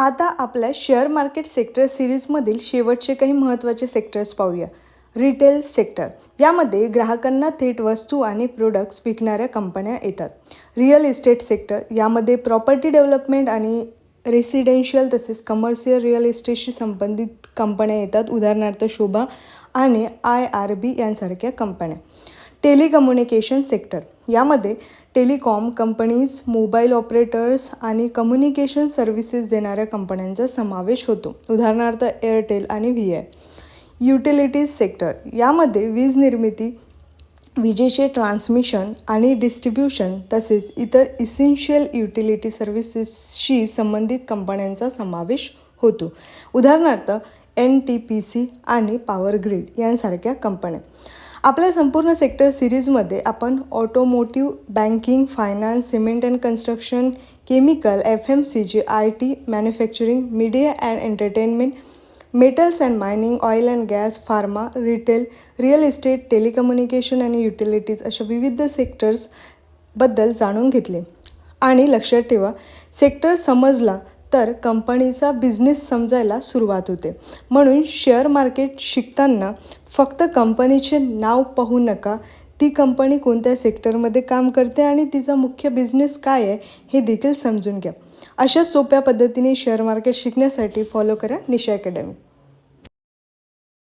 आता आपल्या share market sector सिरीजमधील शेवटचे काही महत्त्वाचे सेक्टर्स पाहूया. रिटेल सेक्टर यामध्ये ग्राहकांना थेट वस्तू आणि प्रोडक्ट्स विकणाऱ्या कंपन्या येतात. रिअल इस्टेट सेक्टर यामध्ये प्रॉपर्टी डेव्हलपमेंट आणि रेसिडेन्शियल तसेच कमर्शियल रिअल इस्टेटशी संबंधित कंपन्या येतात. उदाहरणार्थ शोभा आणि IRB यांसारख्या कंपन्या. टेलिकम्युनिकेशन सेक्टर यामध्ये टेलिकॉम कंपनीज, मोबाईल ऑपरेटर्स आणि कम्युनिकेशन सर्व्हिसेस देणाऱ्या कंपन्यांचा समावेश होतो. उदाहरणार्थ एअरटेल आणि VI. युटिलिटीज सेक्टर यामध्ये वीज निर्मिती, विजेचे ट्रान्समिशन आणि डिस्ट्रीब्युशन तसेच इतर इसेन्शियल युटिलिटी सर्व्हिसेसशी संबंधित कंपन्यांचा समावेश होतो. उदाहरणार्थ NTPC आणि पॉवर ग्रिड यांसारख्या कंपन्या. आपल्या संपूर्ण सेक्टर सिरीजमध्ये आपण automotive, banking, finance, cement and construction, chemical, FMCG, IT, manufacturing, media and entertainment, metals and mining, oil and gas, pharma, retail, real estate, telecommunication आणि युटिलिटीज अशा विविध सेक्टर्सबद्दल जाणून घेतले. आणि लक्षात ठेवा, सेक्टर समजला तर कंपनीचा बिझनेस समजायला सुरुवात होते. म्हणून शेअर मार्केट शिकताना फक्त कंपनीचे नाव पाहू नका, ती कंपनी कोणत्या सेक्टरमध्ये काम करते आणि तिचा मुख्य बिझनेस काय आहे हे देखील समजून घ्या. अशा सोप्या पद्धतीने शेअर मार्केट शिकण्यासाठी फॉलो करा निशा अकॅडमी.